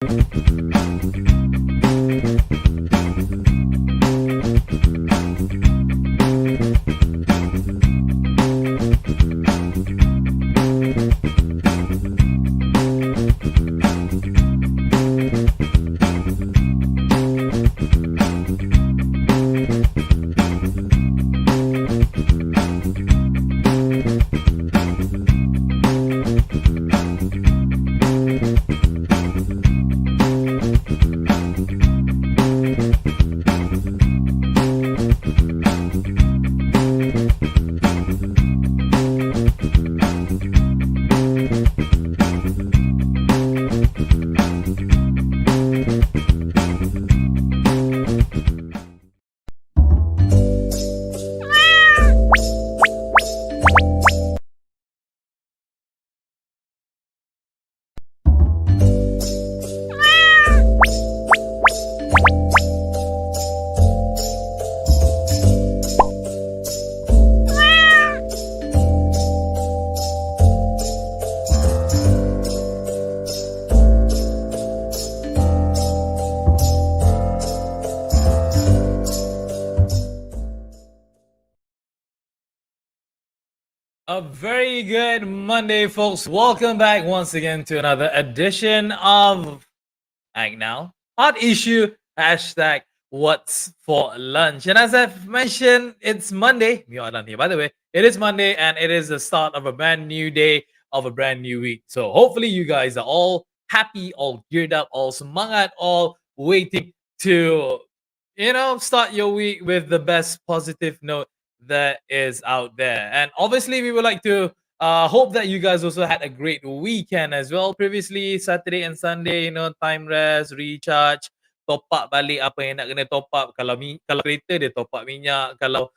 A very good Monday, folks. Welcome back once again to another edition of ACTnow Hot Issue, hashtag What's for Lunch. And as I've mentioned, it's Monday. Mio Alan here, by the way. It is Monday and it is the start of a brand new day of a brand new week. So hopefully you guys are all happy, all geared up, all semangat, all waiting to, start your week with the best positive note that is out there. And obviously, we would like to hope that you guys also had a great weekend as well. Previously, Saturday and Sunday, time rest, recharge, top up balik apa yang nak kena top up. Kalau kereta dia top up minyak, kalau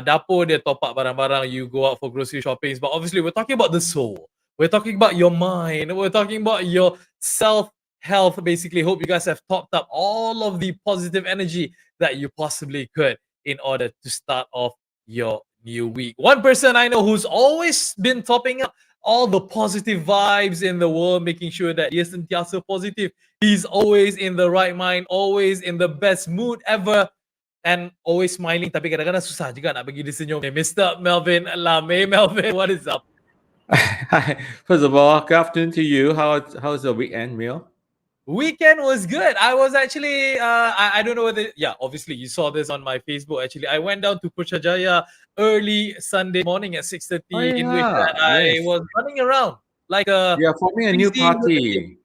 dapur dia top up barang-barang, you go out for grocery shopping. But obviously, we're talking about the soul. We're talking about your mind. We're talking about your self health. Basically, hope you guys have topped up all of the positive energy that you possibly could in order to start off your new week. One person I know who's always been topping up all the positive vibes in the world, making sure that dia sentiasa positive. He's always in the right mind, always in the best mood ever, and always smiling. Tapi kadang-kadang susah juga nak bagi dia senyum. Mr. Melvin Lame. Melvin, what is up? Hi. First of all, good afternoon to you. How's the weekend, Mio? Weekend was good. I was actually, I don't know whether, obviously you saw this on my Facebook. Actually, I went down to Putrajaya early Sunday morning at 6:30, in which I was running around like a. You're forming a new party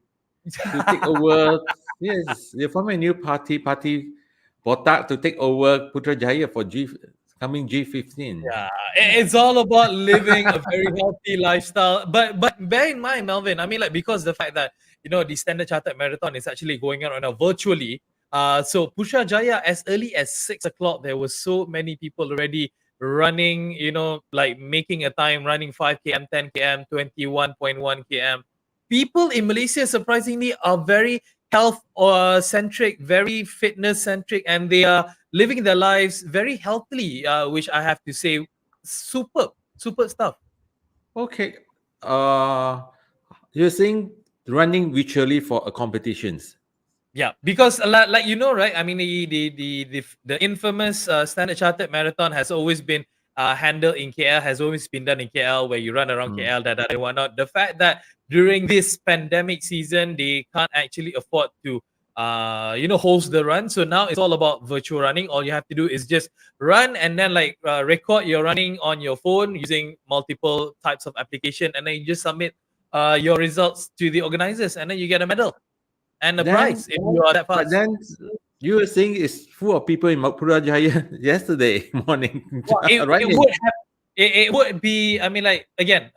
to take over. Yes, you're forming a new party Botak to take over Putrajaya for coming G15. Yeah, it's all about living a very healthy lifestyle. But bear in mind, Melvin, I mean, like, because the fact that the Standard Chartered Marathon is actually going on right now virtually. So Putrajaya, as early as 6 o'clock, there were so many people already running. Like making a time, running 5 km, 10 km, 21.1 km. People in Malaysia, surprisingly, are very health centric, very fitness centric, and they are living their lives very healthily, which I have to say, super stuff. Okay. You're saying running virtually for competitions? Yeah, because like right? I mean, the infamous Standard Chartered Marathon has always been handled in KL, has always been done in KL, where you run around KL, that and whatnot. The fact that during this pandemic season, they can't actually afford to host the run. So now it's all about virtual running. All you have to do is just run and then record your running on your phone using multiple types of application, and then you just submit your results to the organizers, and then you get a medal and the prize if you are that fast. But then you were saying it's full of people in Putrajaya yesterday morning. Well, it would be, I mean, like, again,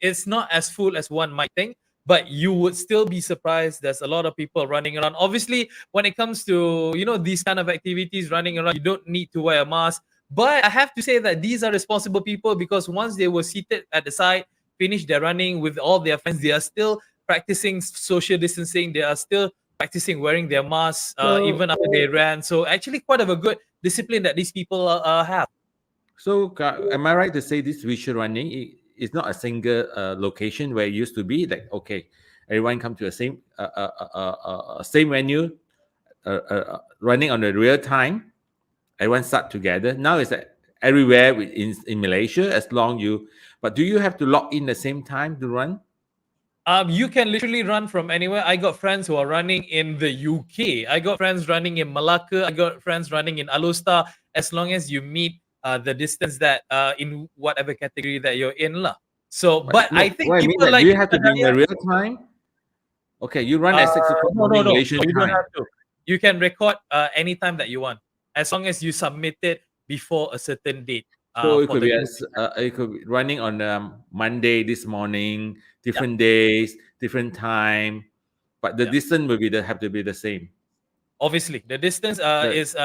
it's not as full as one might think, but you would still be surprised. There's a lot of people running around. Obviously, when it comes to, these kind of activities, running around, you don't need to wear a mask. But I have to say that these are responsible people, because once they were seated at the side, finished their running with all their friends, they are still practicing social distancing. They are still practicing wearing their masks even after they ran. So actually quite of a good discipline that these people have. So am I right to say this visual running is not a single location where it used to be? Like, okay, everyone come to the same venue, running on the real time. Everyone start together. Now it's everywhere in Malaysia. But do you have to log in the same time to run? You can literally run from anywhere. I got friends who are running in the UK. I got friends running in Malacca. I got friends running in Alustar. As long as you meet the distance that in whatever category that you're in, lah. So, but No, I think what I mean people that like do you have to be in the real time? Okay, you run at 6 o'clock morning Malaysian no, you don't time. have to. You can record anytime that you want, as long as you submit it before a certain date. So it For could the be it could be running on Monday this morning, different days, different time, but the distance will have to be the same. obviously the distance is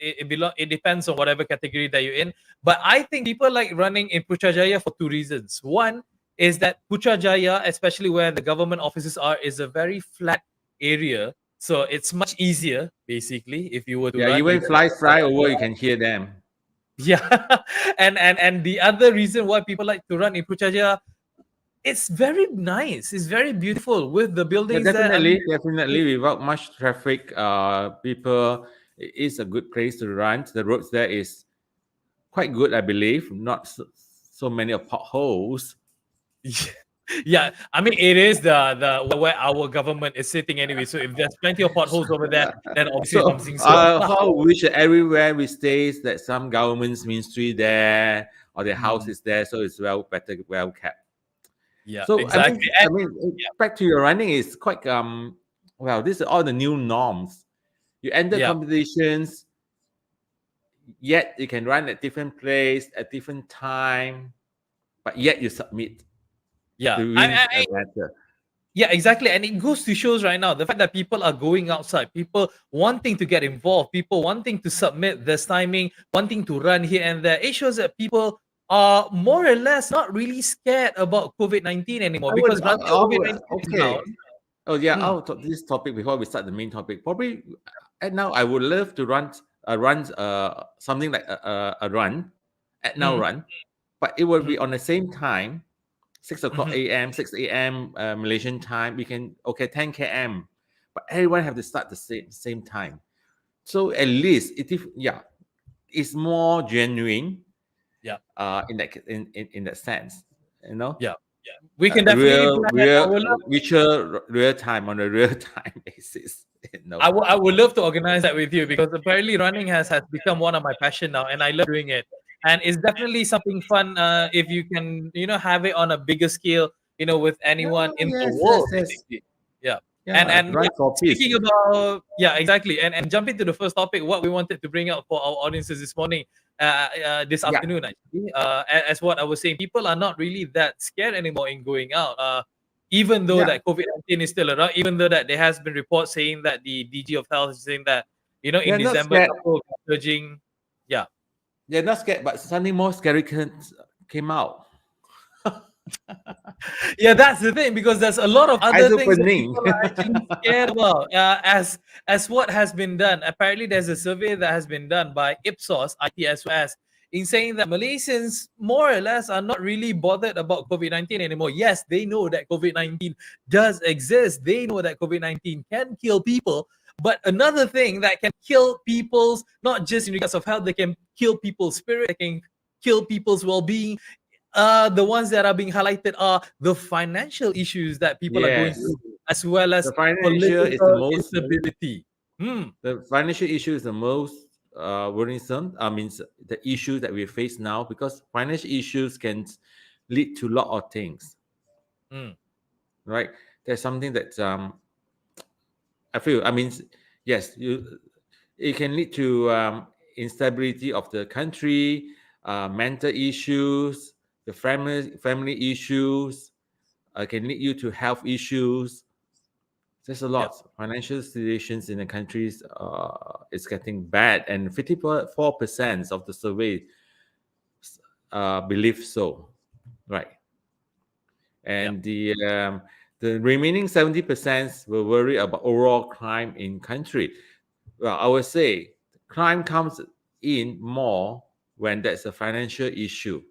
it depends on whatever category that you're in, but I think people like running in Putrajaya for two reasons. One is that Putrajaya, especially where the government offices are, is a very flat area, so it's much easier basically if you were to Yeah, run. even fly over, you can hear them. Yeah. And the other reason why people like to run in Putrajaya, it's very nice, it's very beautiful with the Yeah, buildings there. definitely. Without much traffic, people, it is a good place to run. The roads there is quite good, I believe. Not so many of potholes. Yeah, I mean it is the where our government is sitting anyway. So if there's plenty of potholes over there, then obviously So, something's wrong. how wish everywhere we stay that some government's ministry there or their house Mm. is there, so it's well kept. Yeah, So exactly. And back to your running is quite well. These are all the new norms. You enter yeah, competitions, yet you can run at different place at different time, but yet you submit yeah. to win a battle. Yeah, exactly. And it goes to shows right now the fact that people are going outside, people wanting to get involved, people wanting to submit this timing, wanting to run here and there. It shows that people are more or less not really scared about COVID-19 anymore, because running COVID-19 is now. Okay. Oh yeah, Hmm, out of this topic before we start the main topic. Probably, and now I would love to run something like a run, at now hmm, run, but it will hmm, be on the same time, 6 o'clock hmm. a.m., 6 a.m. Malaysian time. We can 10 km, but everyone have to start the same time. So at least it's more genuine. Yeah, In that sense, you know. yeah. We can definitely plan that. Real time on a real time basis. I would love to organize that with you, because apparently running has become one of my passion now, and I love doing it. And it's definitely something fun if you can have it on a bigger scale, with anyone in the world, Yes. basically. Yeah. Yeah, And run yeah, for peace. speaking about, yeah, exactly. And jump into the first topic, what we wanted to bring out for our audiences this morning, this Yeah, afternoon actually. As what I was saying, people are not really that scared anymore in going out. Even though yeah. that COVID-19 is still around, even though that there has been reports saying that the DG of Health is saying that, in They're not December, scared. couple of surging. Yeah. They're not scared, but something more scary came out. Yeah, that's the thing, because there's a lot of Eyes other things that opening. people are actually scared about. As what has been done, apparently there's a survey that has been done by Ipsos, ITSOS, in saying that Malaysians more or less are not really bothered about COVID-19 anymore. Yes, they know that COVID-19 does exist. They know that COVID-19 can kill people. But another thing that can kill people's, not just in regards of health, they can kill people's spirit, they can kill people's well-being. The ones that are being highlighted are the financial issues that people are going Yes, through, as well as the financial is the political most. instability. Hmm. The financial issue is the most worrisome. I mean, the issue that we face now, because financial issues can lead to a lot of things, Hmm. right? There's something that I feel. I mean, yes, it can lead to instability of the country, mental issues, the family issues. Can lead you to health issues. There's a Yep. lot. Financial situations in the countries is getting bad, and 54% of the survey believe so, right? Yep. And the remaining 70% will worry about overall crime in country. Well, I would say crime comes in more when there's a financial issue.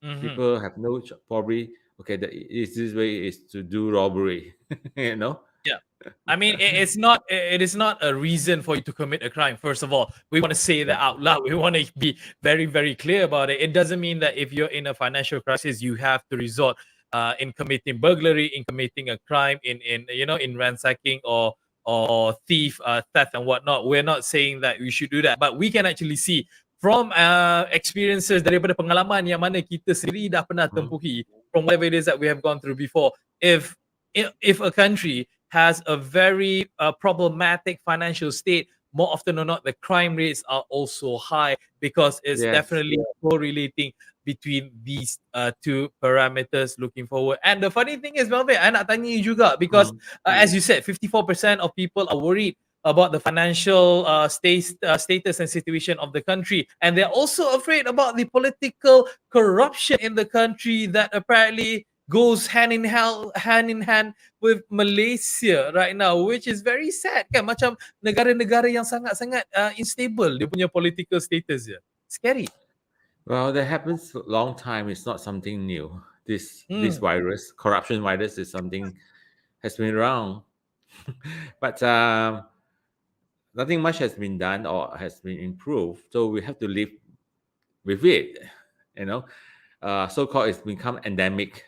Mm-hmm. People have no probably okay, the easiest way is to do robbery. You know. Yeah. I mean, it is not a reason for you to commit a crime. First of all, we want to say that Yeah. out loud. We want to be very, very clear about it. It doesn't mean that if you're in a financial crisis, you have to resort in committing burglary, in committing a crime, in ransacking or thief, theft and whatnot. We're not saying that we should do that, but we can actually see from experiences daripada pengalaman yang mana kita sendiri dah pernah Mm. tempuhi, from whatever it is that we have gone through before. If a country has a very problematic financial state, more often or not, the crime rates are also high because it's Yes. definitely correlating between these two parameters looking forward. And the funny thing is, Melvin, I nak tanya you juga because, Mm. as you said, 54% of people are worried about the financial status and situation of the country, and they're also afraid about the political corruption in the country that apparently goes hand in hand with Malaysia right now, which is very sad kan, macam negara-negara yang sangat-sangat unstable dia punya political status dia. Scary. Well, that happens a long time. It's not something new. This Hmm. virus, corruption virus, is something has been around, but nothing much has been done or has been improved. So we have to live with it. You know, so-called it's become endemic.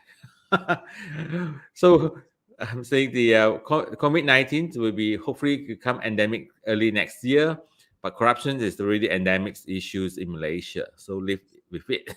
So I'm saying the COVID-19 will be hopefully become endemic early next year, but corruption is already endemic issues in Malaysia. So live with it.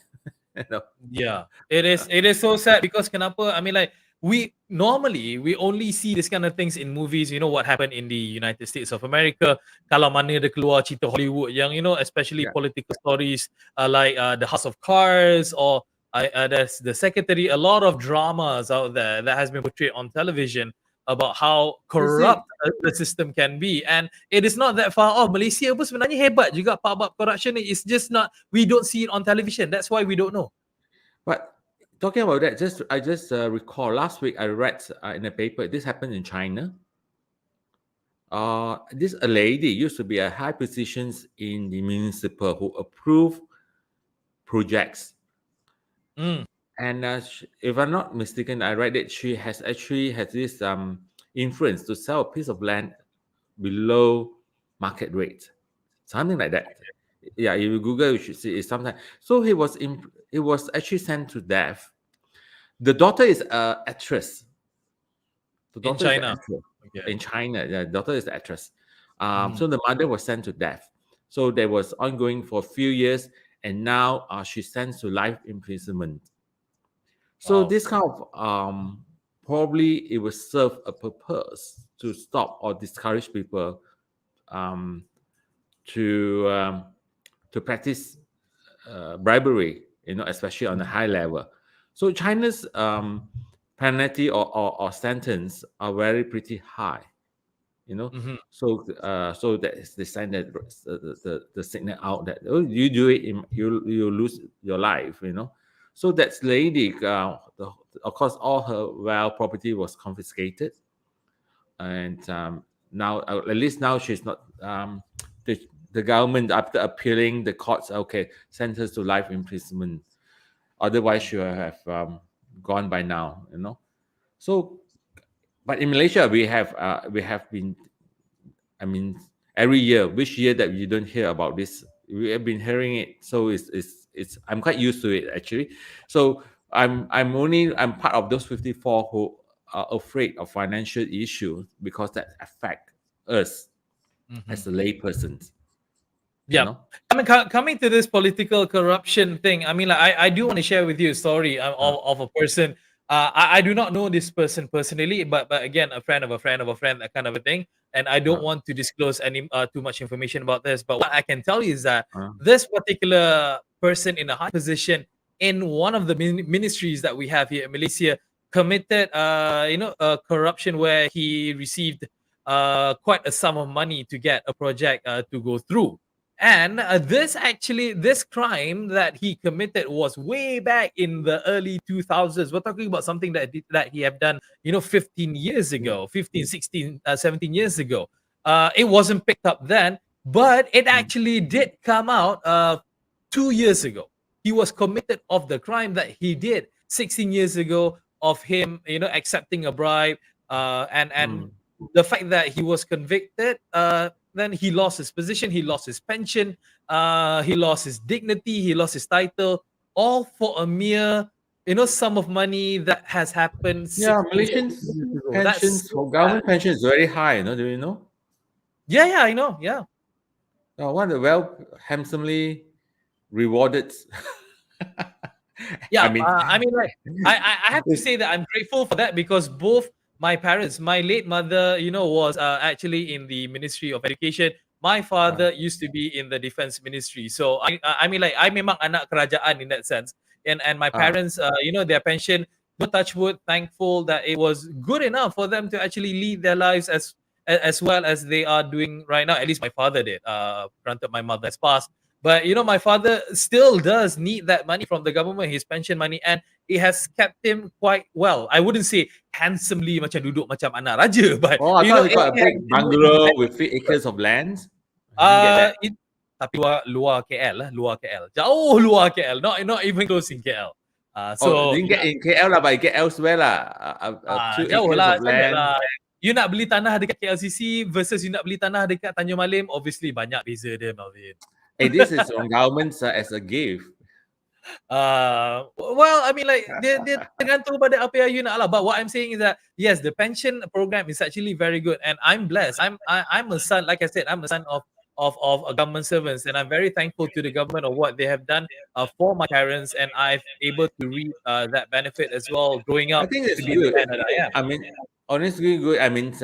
You know? Yeah, it is so sad because kenapa? I mean, like we only see this kind of things in movies. You know what happened in the United States of America? Kalau mana ada keluar cerita Hollywood yang especially Yeah. political stories like the House of Cards or there's the Secretary. A lot of dramas out there that has been portrayed on television about how You see, corrupt the system can be, and it is not that far off. Malaysia pun sebenarnya hebat juga bab corruption. It's just not we don't see it on television. That's why we don't know. but talking about that, I just recall last week I read in a paper this happened in China. This a lady used to be a high positions in the municipal who approve projects, Mm. and if I'm not mistaken, I read that she has actually had this influence to sell a piece of land below market rate, something like that. Yeah, if you Google, you should see it sometime. So he was actually sent to death. The daughter is a actress. The In daughter is the China. actress Okay. in China. The daughter is the actress. Mhm. So the mother was sent to death. So there was ongoing for a few years, and now she's sent to life imprisonment. So Wow. this kind of probably it will serve a purpose to stop or discourage people um, to um, to practice bribery, especially on a high level. So China's penalty or sentence are very pretty high, you know. Mhm. So that is the sign that the signal out that you do it, you lose your life, you know. So that's lady, of course, all her wealth property was confiscated, and now at least now she's not the government after appealing the courts okay sentenced to life imprisonment, otherwise Mhm. she would have gone by now, you know. So but in Malaysia we have been, I mean, every year, which year that you don't hear about this, we have been hearing it. So it's I'm quite used to it actually. So I'm part of those 54 who are afraid of financial issues because that affect us as Mhm. a lay persons, you Yeah. know. I mean, coming to this political corruption thing, I mean, like, I do want to share with you a story Uh, of a person. I do not know this person personally, but again, a friend of a friend of a friend, that kind of a thing. And I don't uh, want to disclose any too much information about this. But what I can tell you is that uh, this particular person in a high position in one of the ministries that we have here in Malaysia committed, corruption where he received quite a sum of money to get a project to go through. And this crime that he committed was way back in the early 2000s. We're talking about something that he have done, 15 years mm, ago, 15, 16, 17 years ago. It wasn't picked up then, but it mm, actually did come out 2 years ago. He was committed of the crime that he did. 16 years ago of him, accepting a bribe, and Mm. the fact that he was convicted, then he lost his position, he lost his pension, he lost his dignity, he lost his title, all for a mere, sum of money that has happened Yeah, 16, Malaysians 17 years ago. That's pensions so for bad. government pension is very high. Do you know? Yeah, I know. Yeah. One of the handsomely rewarded. I Yeah, mean, I mean, like, I have to it's, say that I'm grateful for that, because both my parents, my late mother, was actually in the Ministry of Education. My uh, father used to be in the Defense Ministry. So I mean, like, I memang anak kerajaan in that sense. And my uh, parents, their pension, no, touch wood, thankful that it was good enough for them to actually lead their lives as well as they are doing right now. At least my father did. Granted, my mother has passed. But my father still does need that money from the government, his pension money, and it has kept him quite well. I wouldn't say handsomely macam duduk macam anak raja, but I thought he it got a has big been more independent. bungalow with 3 acres of land. He didn't get that. Tapi luar KL lah, luar KL. Jauh luar KL, not even close in KL. Oh, So didn't get yeah, in KL lah, but he get elsewhere lah. 2 jauh acres lah, of sangat land. lah. You nak beli tanah dekat KLCC versus you nak beli tanah dekat Tanjung Malim, obviously banyak beza dia, Melvin. Hey, this is from government as a gift. Well, I mean, like, dia tergantung pada apa yang you nak lah. But what I'm saying is that yes, the pension program is actually very good, and I'm blessed. I'm a son, like I said, I'm a son of a government servants, and I'm very thankful to the government of what they have done for my parents, and I've able to reap that benefit as well, growing I up think to it's be the good. man that I am. I mean, honestly, good. I mean,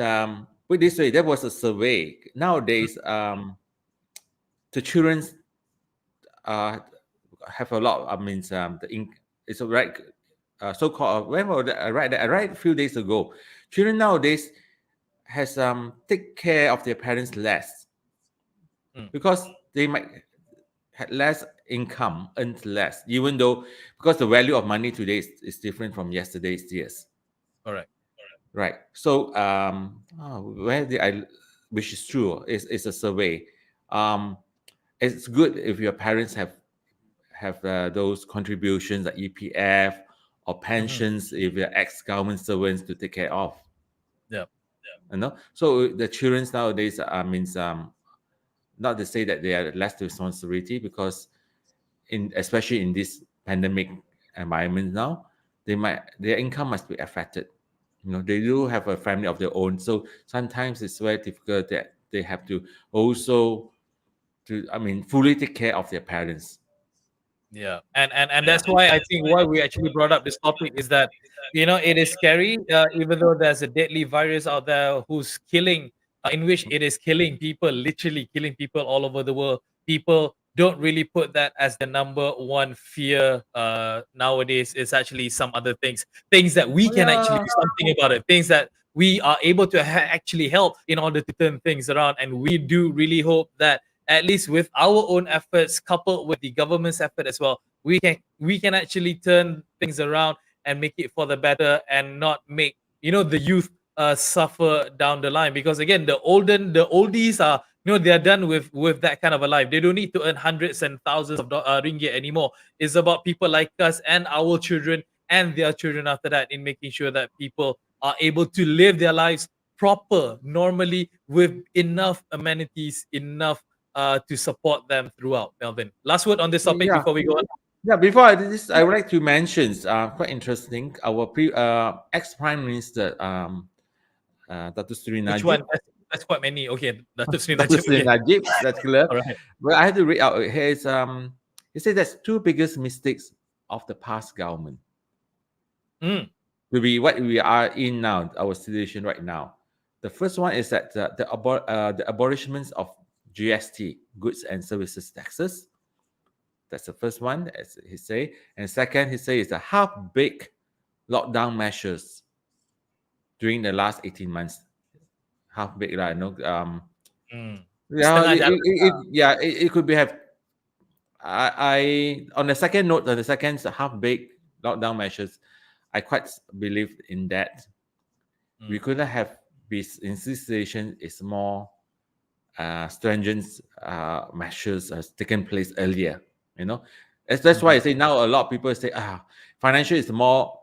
put this way, there was a survey. Nowadays, the children have a lot. I mean, it's a right, so-called. When was that? I read a few days ago. Children nowadays has take care of their parents less because they might had less income, earned less, even though because the value of money today is different from yesterday's years. Correct. Right. So where did I, which is true, is a survey. It's good if your parents have those contributions like EPF or pensions if you're ex-government servants to take care of. Yeah. So the children nowadays means not to say that they are less responsibility, because especially in this pandemic environment now, their income must be affected. They do have a family of their own, so sometimes it's very difficult that they have to also fully take care of their parents. Yeah, and that's why I think why we actually brought up this topic is that it is scary, even though there's a deadly virus out there who's killing, in which it is killing people, literally killing people all over the world. People don't really put that as the number one fear nowadays. It's actually some other things that we Oh can actually yeah. do something about it, things that we are able to actually help in order to turn things around. And we do really hope that at least with our own efforts coupled with the government's effort as well, we can actually turn things around and make it for the better, and not make the youth suffer down the line. Because again, the oldies are, they're done with that kind of a life. They don't need to earn hundreds and thousands of ringgit anymore. It's about people like us and our children and their children after that, in making sure that people are able to live their lives proper, normally, with enough amenities, enough to support them throughout. Melvin, last word on this topic Yeah. before we go on. Yeah, before I do this, I would like to mention quite interesting. Our ex Prime Minister, Dr. Sri Which Najib. one? That's quite many. Okay, Datuk Sri Dr. Najib. Sri Okay. Najib, that's clear. All right. But I had to read out here is he said there's two biggest mistakes of the past government to be what we are in now, our situation right now. The first one is that the abolishment of GST, goods and services taxes. That's the first one, as he say. And second, he say is the half-baked lockdown measures during the last 18 months. Half-baked, right? Setengah jalan. It could be have. I on the second note, on the second half-baked lockdown measures, I quite believe in that. We couldn't have this in this situation is more stringent measures has taken place earlier. That's why I say now a lot of people say Financial is more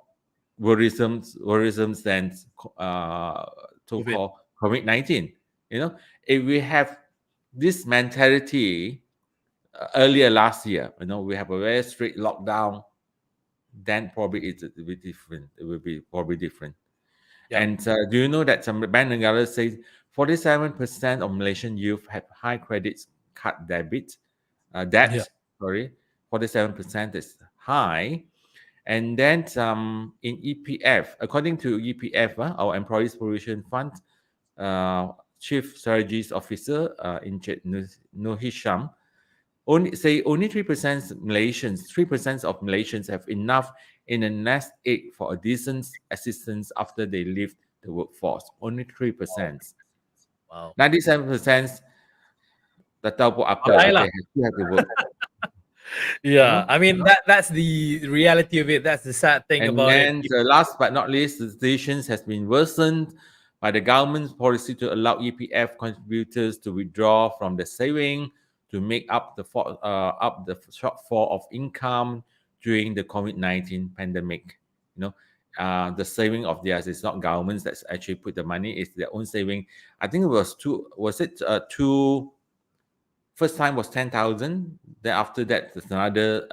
worrisome than COVID. so-called COVID-19. If we have this mentality earlier last year, we have a very strict lockdown, then probably it will be different. It will be probably different. Yeah. And do you know that some Bank Negara says 47% of Malaysian youth have high credit card Yeah. debt. Sorry, 47% is high. And then in EPF, according to EPF, our Employees Provision Fund, Chief Strategies Officer in Nur Hisham, only 3% of Malaysians have enough in the nest egg for a decent assistance after they leave the workforce. Only 3%. Wow. 97% tak tahu buat apa, Alright they lah. still have to work. Yeah, I mean that's the reality of it. That's the sad thing And about it. then last but not least, the situation has been worsened by the government's policy to allow EPF contributors to withdraw from the saving to make up the shortfall of income during the COVID-19 pandemic. The saving of theirs is not governments that's actually put the money; it's their own saving. I think it was two. Was it two? First time was 10,000. Then after that, there's another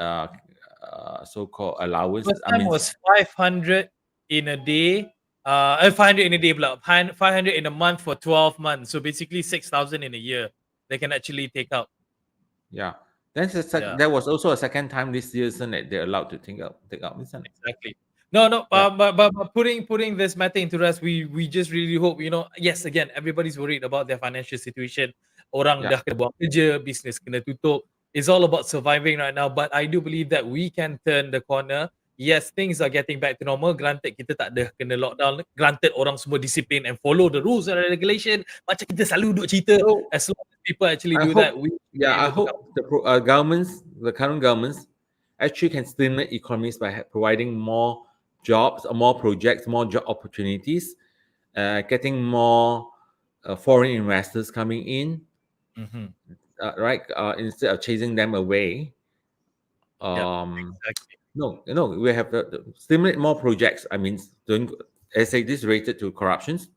so-called allowance. First I time mean, was 500 in a day. 500 in a day, 500 in a month for 12 months. So basically 6,000 in a year they can actually take out. yeah. Then Yeah. there was also a second time this year, isn't it? They're allowed to take out, isn't it? Exactly. No, no, Yeah, but putting this matter into rest, we just really hope, yes, again, everybody's worried about their financial situation. Orang yeah. dah kena buang kerja, business kena tutup. It's all about surviving right now. But I do believe that we can turn the corner. Yes, things are getting back to normal. Granted, kita tak ada kena lockdown. Granted, orang semua disiplin and follow the rules and regulation. Macam kita selalu duk cerita. So As long as people actually I do that, hope, we will be yeah, I able to come. hope the current governments, actually can stimulate economies by providing more jobs, more projects, more job opportunities, getting more foreign investors coming in, Mhm. right? Instead of chasing them away. Yeah, Um, exactly. no, we have to stimulate more projects. I mean, don't, I say this related to corruptions.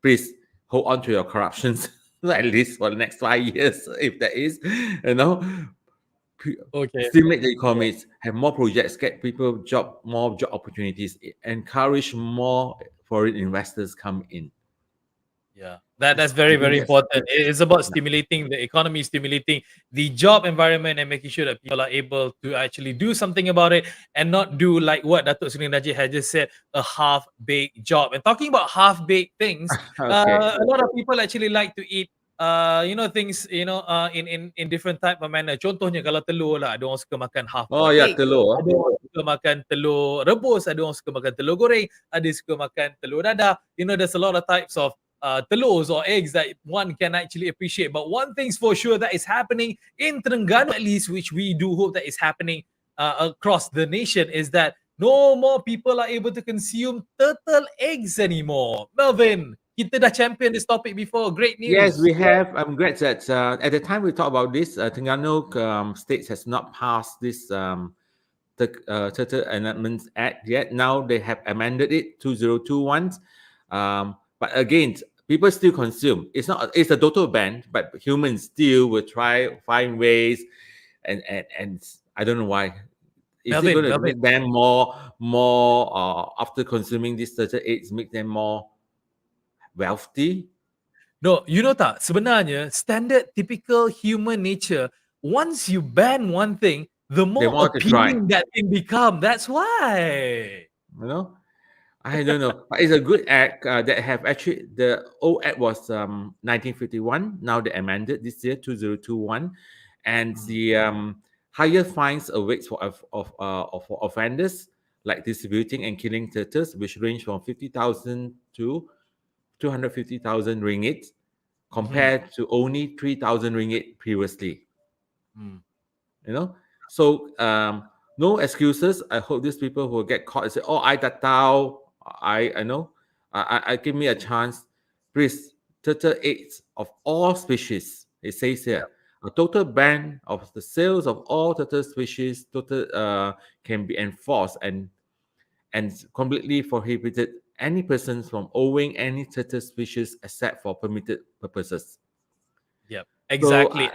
Please hold on to your corruptions at least for the next 5 years, if there is, you know. Okay. Stimulate the economies, have more projects, get people more job opportunities, encourage more foreign investors come in. Yeah, that's I very, think very that's important. It's about yeah, stimulating the economy, stimulating the job environment, and making sure that people are able to actually do something about it and not do like what Datuk Seri Najib had just said, a half-baked job. And talking about half-baked things, okay. a lot of people actually like to eat things, in different type of manner. Contohnya kalau telur lah, ada orang suka makan half Oh boiled yeah, egg, telur. ada orang suka makan telur rebus, ada orang suka makan telur goreng, ada suka makan telur dadah. There's a lot of types of telurs or eggs that one can actually appreciate. But one thing's for sure that is happening in Terengganu, at least, which we do hope that is happening across the nation, is that no more people are able to consume turtle eggs anymore. Melvin, kita dah champion this topic before. Great Yes, news. we have. I'm glad that at the time we talked about this, Terengganu states has not passed this Turtle Amendments Act yet. Now they have amended it 2021. But again, people still consume. It's a total ban, but humans still will find ways, and I don't know why. Is it going to Melvin. make them more after consuming these turtle eggs, make them more wealthy? No, tak, sebenarnya standard typical human nature, once you ban one thing, the They more want to try. appealing that thing become. That's why. You know, I don't know. But it's a good act that have actually the old act was 1951. Now they amended this year 2021, and the higher fines awaits for offenders like distributing and killing turtles, which range from 50,000 to 250,000 ringgit, Mhm. compared to only 3,000 ringgit previously. Mm. So no excuses. I hope these people who get caught and say, "Oh, I tatau, I know, I give me a chance." Please, turtle eggs of all species. It says here, a total ban of the sales of all turtle species can be enforced and completely prohibited any persons from owning any turtle species except for permitted purposes. Yep, So exactly.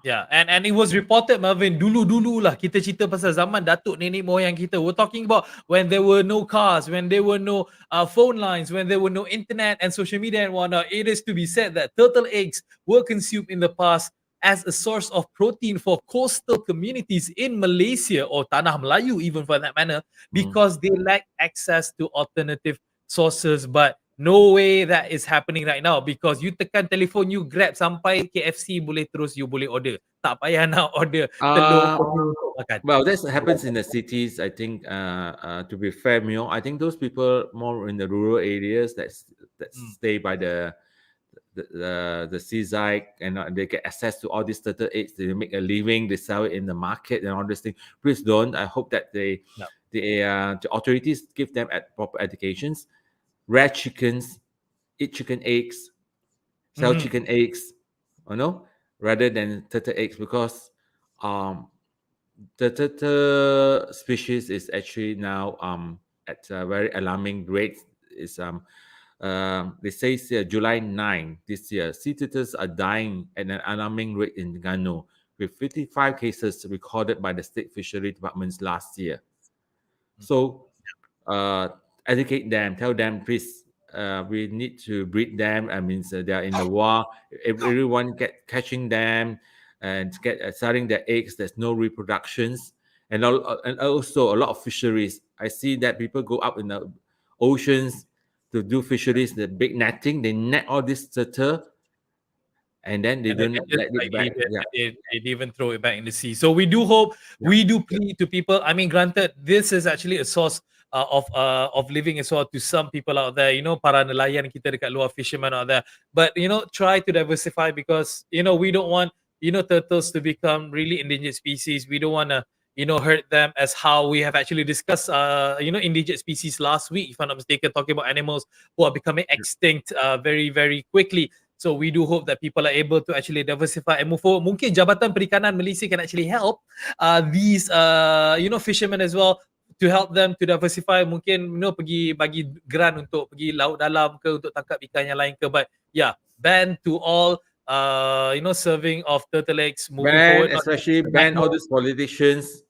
Yeah, and it was reported, Melvin, dulu lah kita cerita pasal zaman datuk nenek moyang kita. We're talking about when there were no cars, when there were no phone lines, when there were no internet and social media and whatnot. It is to be said that turtle eggs were consumed in the past as a source of protein for coastal communities in Malaysia or Tanah Melayu, even for that matter, because they lack access to alternative sources. But no way that is happening right now, because you tekan telefon, you grab sampai KFC, boleh terus you boleh order. Tak payah nak order telur uh, penyu untuk makan. well, this happens in the cities. I think to be fair, I think those people more in the rural areas that stay by the seaside, and they get access to all these turtle eggs. They make a living. They sell it in the market and all these things. Please don't. I hope that the authorities give them proper educations. Rare chickens, eat chicken eggs, sell chicken eggs, rather than turtle eggs, because the turtle species is actually now at a very alarming rate. Is They say July 9 this year, sea turtles are dying at an alarming rate in Gano, with 55 cases recorded by the state fishery departments last year. So educate them, tell them, please, we need to breed them. I mean, they are in the war. Everyone catching them and selling their eggs. There's no reproductions, and also a lot of fisheries. I see that people go up in the oceans to do fisheries, the big netting. They net all this turtle, and then they don't let it back. They'd even throw it back in the sea. So we do hope, we do plead to people. I mean, granted, this is actually a source of living as well to some people out there. Para nelayan kita dekat luar, fishermen out there. But try to diversify, because we don't want turtles to become really endangered species. We don't want to hurt them, as how we have actually discussed endangered species last week, if I'm not mistaken, talking about animals who are becoming extinct very, very quickly. So we do hope that people are able to actually diversify and move forward. Mungkin Jabatan Perikanan Malaysia can actually help these fishermen as well, to help them to diversify. Mungkin pergi bagi grant untuk pergi laut dalam ke, untuk tangkap ikan yang lain ke. But yeah, ban to all serving of turtle eggs moving forward. Especially ban all these politicians,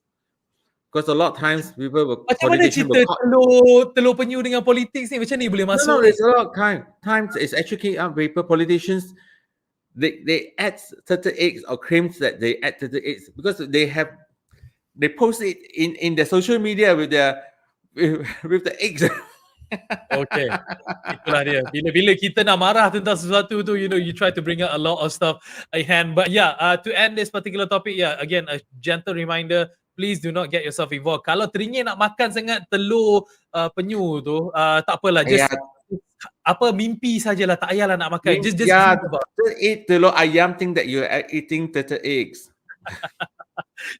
because a lot of times people will Macam mana cerita telur penyu dengan politik ni? Macam ni boleh masuk? No, there's a lot of times it's actually paper politicians. They add turtle eggs or claims that they add turtle eggs because they post it in their social media with the eggs. Okay, itulah dia. Bila kita nak marah tentang sesuatu tu, you try to bring out a lot of stuff in hand. But yeah, to end this particular topic, again, a gentle reminder, please do not get yourself involved. Kalau teringin nak makan sangat telur penyu tu, tak apalah, just mimpi sajalah, tak payahlah nak makan. Just eat telur ayam, think that you're eating turtle eggs.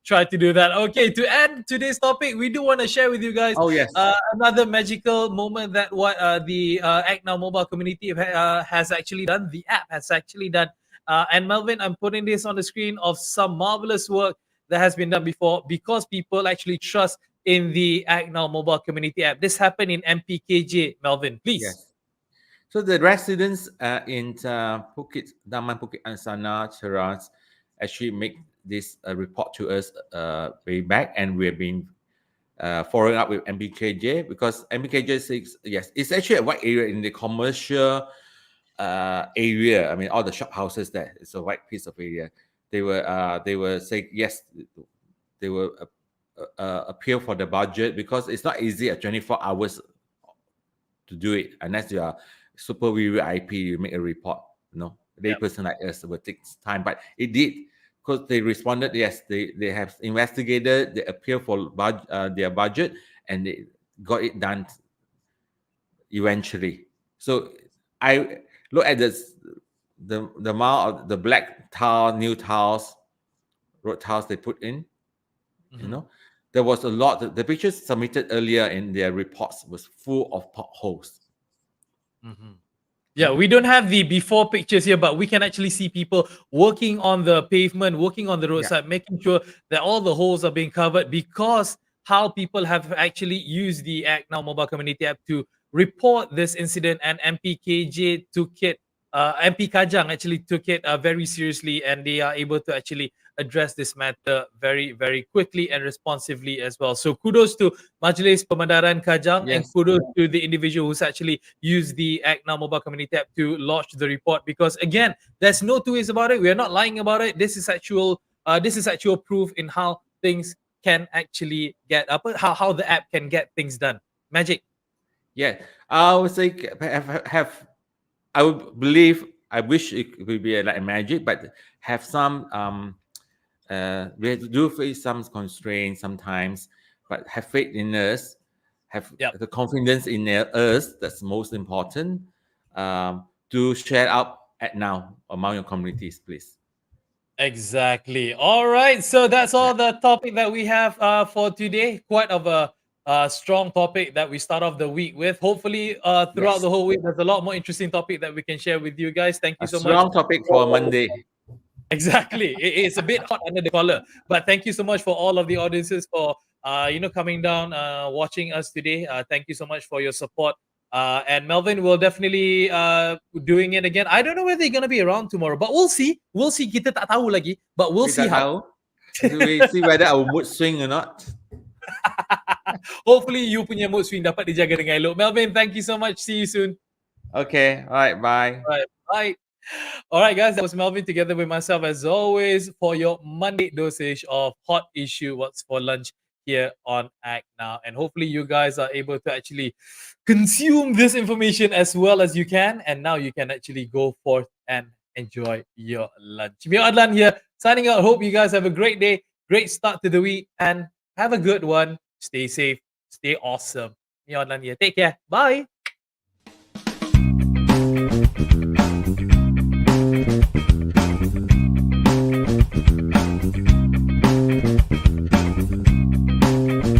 Try to do that. Okay, to end today's topic, we do want to share with you guys another magical moment that what the ACTnow mobile community has actually done. The app has actually done. And Melvin, I'm putting this on the screen of some marvelous work that has been done before, because people actually trust in the ACTnow mobile community app. This happened in MPKJ, Melvin, please. Yes. So the residents in Daman Phuket Ansana Cheras actually make this report to us way back, and we've been following up with MPKJ, because MPKJ says yes, it's actually a wide area in the commercial area. I mean, all the shop houses there, it's a wide piece of area. They were saying yes, they will appeal for the budget, because it's not easy at 24 hours to do it, unless you are super VIP, you make a report. Lay person like us will take time, but it did, because they responded yes, they have investigated, they appeal for their budget, and they got it done eventually. So I look at the amount of the black tile, new tiles, road tiles they put in. There was a lot. The pictures submitted earlier in their reports was full of potholes. Yeah, we don't have the before pictures here, but we can actually see people working on the pavement, working on the Yeah. roadside, making sure that all the holes are being covered because how people have actually used the Act Now mobile community app to report this incident, and MPKJ took it, MP Kajang actually took it very seriously, and they are able to actually address this matter very, very quickly and responsively as well. So kudos to Majlis Pemandaran Kajang, and Yes. kudos to the individual who's actually used the Act Now mobile community app to launch the report. Because again, there's no two ways about it. We are not lying about it. This is actual. This is actual proof in how things can actually get up. How the app can get things done. Magic. Yeah. I would say have I would believe I wish it would be like magic, but have some we have to do face some constraints sometimes, but have faith in us, have Yep. the confidence in us. That's most important. To share out at now among your communities, please. Exactly. All right. So that's Yeah. all the topic that we have for today. Quite of a strong topic that we start off the week with. Hopefully, throughout Yes. the whole week, there's a lot more interesting topic that we can share with you guys. Thank you A so much. strong topic for Monday. Exactly. It's a bit hot under the collar, but thank you so much for all of the audiences for coming down, watching us today. Thank you so much for your support. And Melvin will definitely doing it again. I don't know whether they're gonna be around tomorrow, but we'll see. We'll see. Kita tak tahu lagi, but we'll We see tak how. tahu. We see whether our mood swing or not. Hopefully, you punya mood swing dapat dijaga dengan elok. Melvin, thank you so much. See you soon. Okay. All right. Bye. All right, bye. All right, guys, that was Melvin together with myself, as always, for your Monday dosage of Hot Issue What's for Lunch here on Act Now. And hopefully, you guys are able to actually consume this information as well as you can. And now you can actually go forth and enjoy your lunch. Mio Adlan here, signing out. Hope you guys have a great day, great start to the week, and have a good one. Stay safe, stay awesome. Mio Adlan here. Take care. Bye.